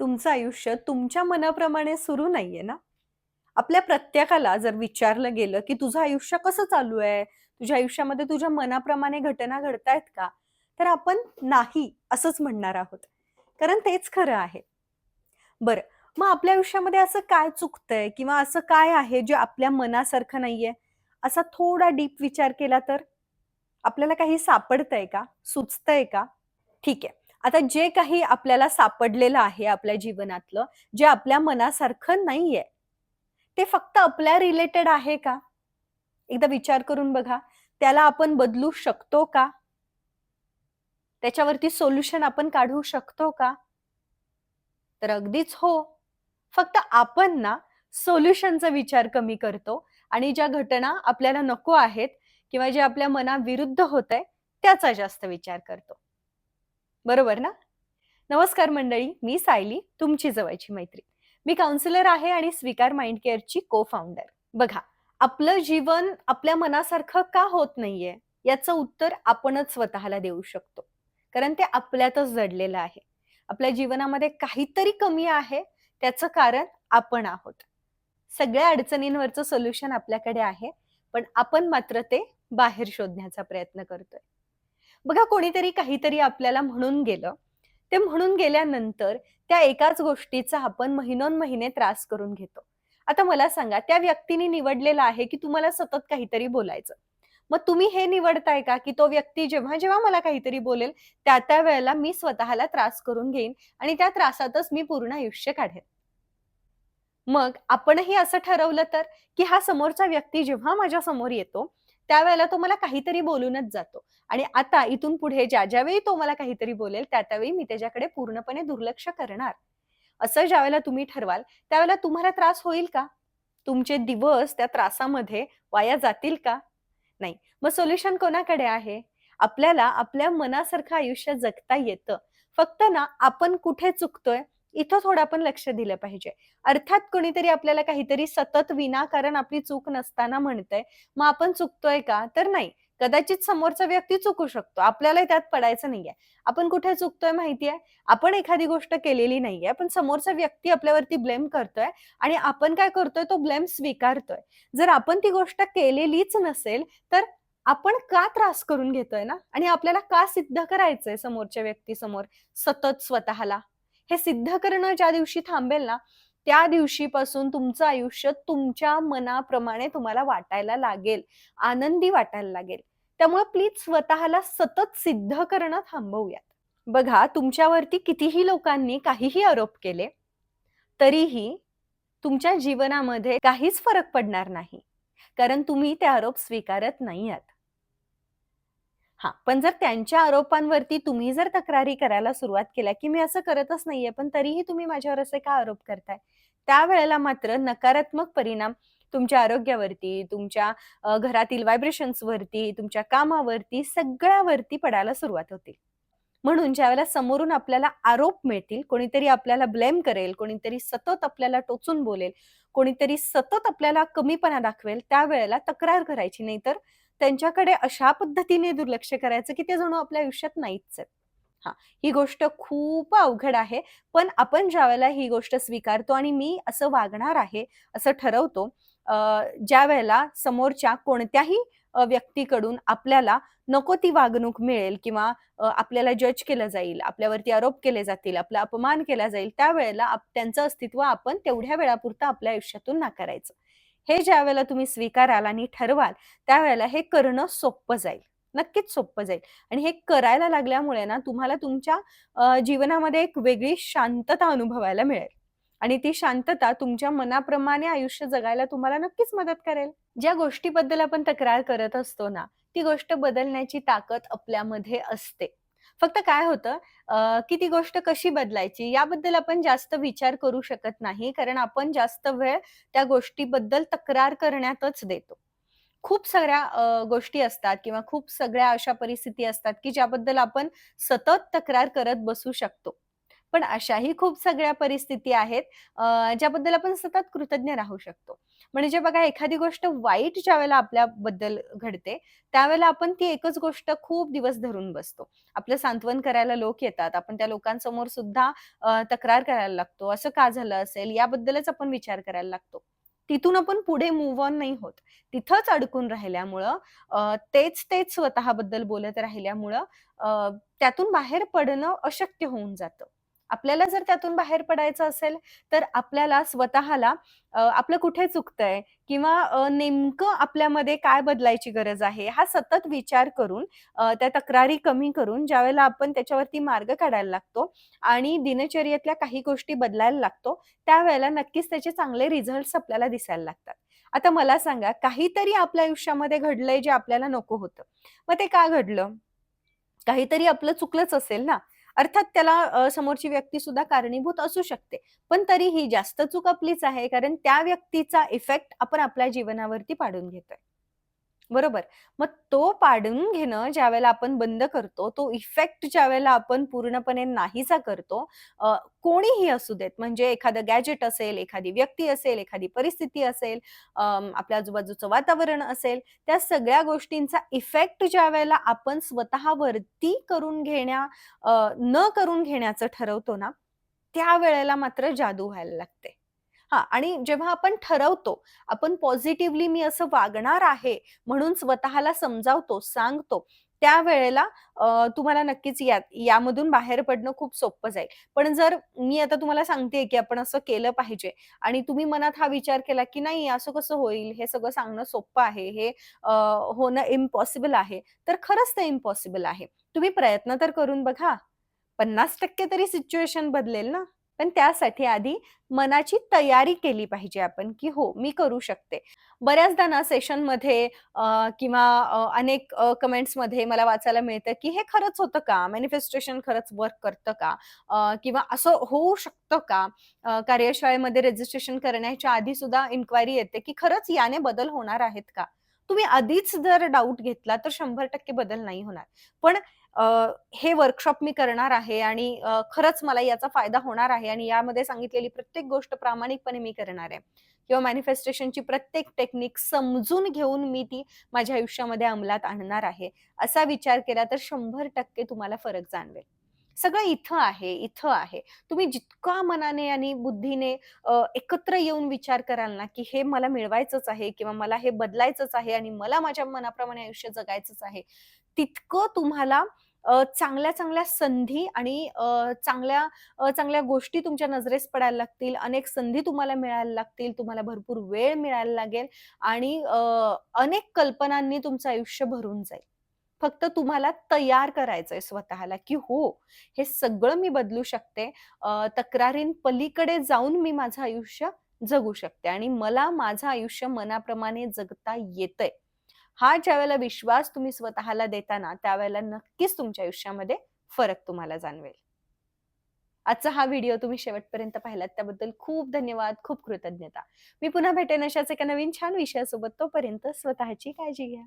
तुमचं आयुष्य तुमच्या मनाप्रमाणे सुरू नाहीये ना? आपल्या प्रत्येकाला जर विचारलं गेलं, की "तुझं आयुष्य कसं चालू आहे? तुझ्या आयुष्यामध्ये तुझ्या मनाप्रमाणे घटना घडतायत का?" तर आपण "नाही" असंच म्हणणार आहोत. कारण तेच खरं आहे. बरं, मग आपल्या आयुष्यामध्ये असं काय चुकतंय किंवा असं काय आहे जे आपल्या मनासारखं नाहीये? असा थोडा डीप विचार केला तर आपल्याला काही सापडतंय का? सुचतंय का? ठीक आहे. आता जे काही आपल्याला सापडलेलं आहे आपल्या जीवनातलं, जे आपल्या मनासारखं नाहीये, ते फक्त आपल्या रिलेटेड आहे का? एकदा विचार करून बघा. त्याला आपण बदलू शकतो का? त्याच्यावरती सोल्युशन आपण काढू शकतो का? तर अगदीच हो. फक्त आपण ना सोल्युशनचा विचार कमी करतो आणि ज्या घटना आपल्याला नको आहेत किंवा जे आपल्या मनाविरुद्ध होतंय, त्याचा जास्त विचार करतो. बरोबर ना? नमस्कार मंडळी, मी सायली, तुमची जवळची मैत्रीण. मी काउन्सिलर आहे आणि स्वीकार माइंड केअरची को-फाउंडर. बघा, आपलं जीवन आपल्या मनासारखं का होत नाहीये, याचं उत्तर आपणच स्वतःला देऊ शकतो. कारण ते आपल्यातच दडलेलं आहे. आपल्या जीवनामध्ये काहीतरी कमी आहे, त्याचं कारण आपण आहोत. सगळ्या अडचणींवरचं सोल्युशन आपल्याकडे आहे, पण आपण मात्र ते बाहेर शोधण्याचा प्रयत्न करतोय. बघा कोणीतरी काहीतरी आपल्याला म्हणून गेलं. ते म्हणून गेल्यानंतर त्या एकाच गोष्टीचा आपण महिनोन-महिने त्रास करून घेतो. आता मला सांगा त्या व्यक्तीने निवडलेलं आहे, की तुम्हाला सतत काहीतरी बोलायचं. मग तुम्ही हे निवडताय का, की तो व्यक्ती जेव्हा-जेव्हा मला काहीतरी बोलेल, त्या-त्या वेळेला मी स्वतःला त्रास करून घेईन आणि त्या त्रासातच मी पूर्ण आयुष्य काढेन. मग आपणही असं ठरवलं तर, की हा समोरचा व्यक्ती जेव्हा माझ्या समोर येतो, त्यावेळेला तो मला काहीतरी बोलूनच जातो आणि आता इथून पुढे ज्या-ज्यावेळी तो मला काहीतरी बोलेल, त्या-त्यावेळी मी त्याच्याकडे पूर्णपणे दुर्लक्ष करणार. असं ज्यावेळेला तुम्ही ठरवाल, त्यावेळेला तुम्हाला त्रास होईल का? तुमचे दिवस त्या त्रासामध्ये वाया जातील का? नाही. मग सोल्युशन कोणाकडे आहे? आपल्याला आपल्या मनासारखं आयुष्य जगता येतं. फक्त ना आपण कुठे चुकतोय, इथं थोडं आपण लक्ष दिलं पाहिजे. अर्थात कोणीतरी आपल्याला काहीतरी सतत विनाकारण आपली चूक नसताना म्हणतंय, मग आपण चुकतोय का? तर नाही. कदाचित समोरचा व्यक्ती चुकू शकतो. आपल्यालाही त्यात पडायचं नाहीये. आपण कुठे चुकतोय माहितीये? आपण एखादी गोष्ट केलेली नाहीये, पण समोरचा व्यक्ती आपल्यावरती ब्लेम करतोय आणि आपण काय करतोय, तो ब्लेम स्वीकारतोय. जर आपण ती गोष्ट केलेलीच नसेल, तर आपण का त्रास करून घेतोय ना? आणि आपल्याला का सिद्ध करायचंय समोरच्या व्यक्तीसमोर सतत स्वतःला? हे सिद्ध करणं ज्या दिवशी थांबेल ना, त्या दिवशीपासून तुमचं आयुष्य तुमच्या मनाप्रमाणे तुम्हाला वाटायला लागेल, आनंदी वाटायला लागेल. त्यामुळे प्लीज स्वतःला सतत सिद्ध करणं थांबवूयात. बघा, तुमच्यावरती कितीही लोकांनी काहीही आरोप केले, तरीही तुमच्या जीवनामध्ये काहीच फरक पडणार नाही. कारण तुम्ही ते आरोप स्वीकारत नाही आहात. हां, पण जर त्यांच्या आरोपांवरती तुम्ही जर तक्रारी करायला सुरुवात केल्या, की मी असं करतच नाहीये, पण तरीही तुम्ही माझ्यावर असे का आरोप करताय? त्यावेळेला मात्र नकारात्मक परिणाम तुमच्या आरोग्यावरती, तुमच्या घरातील व्हायब्रेशन्सवरती, तुमच्या कामावरती, सगळ्यावरती पडायला सुरुवात होते. म्हणून ज्यावेळेला समोरून आपल्याला आरोप मिळतील, कोणीतरी आपल्याला ब्लेम करेल, कोणीतरी सतत आपल्याला टोचून बोलेल, कोणीतरी सतत आपल्याला कमीपणा दाखवेल, त्यावेळेला तक्रार करायची नाही. तर त्यांच्याकडे अशा पद्धतीने दुर्लक्ष करायचं, की ते जणू आपल्या आयुष्यात नाहीच आहेत. हां, ही गोष्ट खूप अवघड आहे. पण आपण ज्यावेळेला ही गोष्ट स्वीकारतो आणि मी असं वागणार आहे, असं ठरवतो, अ, ज्यावेळेला समोरच्या कोणत्याही व्यक्तीकडून आपल्याला नको ती वागणूक मिळेल किंवा आपल्याला जज केलं जाईल, आपल्यावरती आरोप केले जातील, आपला अपमान केला जाईल, त्यावेळेला त्यांचं अस्तित्व आपण तेवढ्या वेळापुरतं आपल्या आयुष्यातून नाकारायचं. हे ज्यावेळेला तुम्ही स्वीकाराल आणि ठरवाल, त्यावेळेला हे करणं सोपं जाईल. नक्कीच सोपं जाईल आणि हे करायला लागल्यामुळे ना तुम्हाला तुमच्या जीवनामध्ये एक वेगळी शांतता अनुभवायला मिळेल आणि ती शांतता तुमच्या मनाप्रमाणे आयुष्य जगायला तुम्हाला नक्कीच मदत करेल. ज्या गोष्टीबद्दल आपण तक्रार करत असतो ना, ती गोष्ट बदलण्याची ताकद आपल्यामध्ये असते. फक्त काय होतं, की ती गोष्ट कशी बदलायची याबद्दल आपण जास्त विचार करू शकत नाही. कारण आपण जास्त वेळ त्या गोष्टीबद्दल तक्रार करण्यातच देतो. खूप साऱ्या गोष्टी असतात किंवा खूप सगळ्या अशा परिस्थिती असतात, की ज्याबद्दल आपण सतत तक्रार करत बसू शकतो. पण अशाही खूप सगळ्या परिस्थिती आहेत ज्याबद्दल आपण सतत कृतज्ञ राहू शकतो. म्हणजे बघा एखादी गोष्ट वाईट ज्यावेळेला आपल्याबद्दल घडते, त्यावेळेला आपण ती एकच गोष्ट खूप दिवस धरून बसतो. आपलं सांत्वन करायला लोक येतात. आपण त्या लोकांसमोर सुद्धा तक्रार करायला लागतो. असं का झालं असेल? याबद्दलच आपण विचार करायला लागतो. तिथून आपण पुढे मूव्ह ऑन नाही होत. तिथंच अडकून राहिल्यामुळं तेच स्वतःबद्दल बोलत राहिल्यामुळं त्यातून बाहेर पडणं अशक्य होऊन जातं. आपल्याला जर त्यातून बाहेर पडायचं असेल, तर आपल्याला स्वतःला आपलं कुठे चुकतंय किंवा नेमकं आपल्यामध्ये काय बदलायची गरज आहे, हा सतत विचार करून त्या तक्रारी कमी करून ज्यावेळेला आपण त्याच्यावरती मार्ग काढायला लागतो आणि दिनचर्येतल्या काही गोष्टी बदलायला लागतो, त्यावेळेला नक्कीच त्याचे चांगले रिझल्ट्स आपल्याला दिसायला लागतात. आता मला सांगा, काहीतरी आपल्या आयुष्यामध्ये घडलंय जे आपल्याला नको होतं. मग ते का घडलं? काहीतरी आपलं चुकलंच असेल ना. अर्थात त्याला समोरची व्यक्ती सुद्धा कारणीभूत असू शकते. पण तरीही जास्त चूक आपलीच आहे, कारण त्या व्यक्तीचा इफेक्ट आपण आपल्या जीवनावरती पाडून घेतोय. बरोबर. मग तो पाडून घेणं ज्यावेळेला आपण बंद करतो, तो इफेक्ट ज्यावेळेला आपण पूर्णपणे नाहीसा करतो, कोणीही असू देत, म्हणजे एखादं गॅजेट असेल, एखादी व्यक्ती असेल, एखादी परिस्थिती असेल, आपल्या आजूबाजूचं वातावरण असेल, त्या सगळ्या गोष्टींचा इफेक्ट ज्यावेळेला आपण स्वतःवरती न करून घेण्याचं ठरवतो ना, त्यावेळेला मात्र जादू व्हायला लागते. हां, आणि जेव्हा आपण ठरवतो, आपण पॉझिटिव्हली मी असं वागणार आहे, म्हणून स्वतःला समजावतो, सांगतो, त्यावेळेला तुम्हाला नक्कीच यामधून बाहेर पडणं खूप सोपं जाईल. पण जर मी आता तुम्हाला सांगतेय, की आपण असं केलं पाहिजे आणि तुम्ही मनात हा विचार केला, की नाही असं कसं होईल? हे सगळं सांगणं सोपं आहे. हे होणं इम्पॉसिबल आहे. तर खरंच ते इम्पॉसिबल आहे. तुम्ही प्रयत्न तर करून बघा. 50% तरी सिच्युएशन बदलेल ना. पण त्यासाठी आधी मनाची तयारी केली पाहिजे आपण, की हो, मी करू शकते. बऱ्याचदा ना सेशनमध्ये किंवा अनेक कमेंट्समध्ये मला वाचायला मिळतं, की "हे खरंच होतं का? मॅनिफेस्टेशन खरंच वर्क करतं का? किंवा असं होऊ शकतं का?" कार्यशाळेमध्ये रजिस्ट्रेशन करण्याच्या आधी सुद्धा इन्क्वायरी येते, की "खरंच याने बदल होणार आहेत का?" तुम्ही आधीच जर डाउट घेतला, तर 100% बदल नाही होणार. पण अ, हे वर्कशॉप मी करणार आहे आणि खरंच मला याचा फायदा होणार आहे आणि यामध्ये सांगितलेली प्रत्येक गोष्ट प्रामाणिकपणे मी करणार आहे किंवा मॅनिफेस्टेशनची प्रत्येक टेक्निक समजून घेऊन मी ती माझ्या आयुष्यामध्ये अंमलात आणणार आहे. असा विचार केला तर 100% तुम्हाला फरक जाणवेल. सगळं इथं आहे, इथं आहे. तुम्ही जितका मनाने आणि बुद्धीने एकत्र येऊन विचार कराल ना, की हे मला मिळवायचंच आहे किंवा मला हे बदलायचंच आहे आणि मला माझ्या मनाप्रमाणे आयुष्य जगायचंच आहे. तितकं तुम्हाला चांगल्या-चांगल्या संधी आणि चांगल्या गोष्टी तुमच्या नजरेस पडायला लागतील. अनेक संधी तुम्हाला मिळायला लागतील. तुम्हाला भरपूर वेळ मिळायला लागेल आणि अनेक कल्पनांनी तुमचं आयुष्य भरून जाईल. फक्त तुम्हाला तयार करायचंय स्वतःला, की हो, हे सगळं मी बदलू शकते. तक्रारींपलीकडे जाऊन मी माझं आयुष्य जगू शकते आणि मला माझं आयुष्य मनाप्रमाणे जगता येतंय. हा ज्यावेळेला विश्वास तुम्ही स्वतःला देता ना, त्यावेळेला नक्कीच तुमच्या आयुष्यामध्ये फरक तुम्हाला जाणवेल. आजचा हा व्हिडिओ तुम्ही शेवटपर्यंत पाहिलात त्याबद्दल खूप धन्यवाद, खूप कृतज्ञता. मी पुन्हा भेटेन अशाच एका नवीन छान विषयासोबत. तोपर्यंत स्वतःची काळजी घ्या.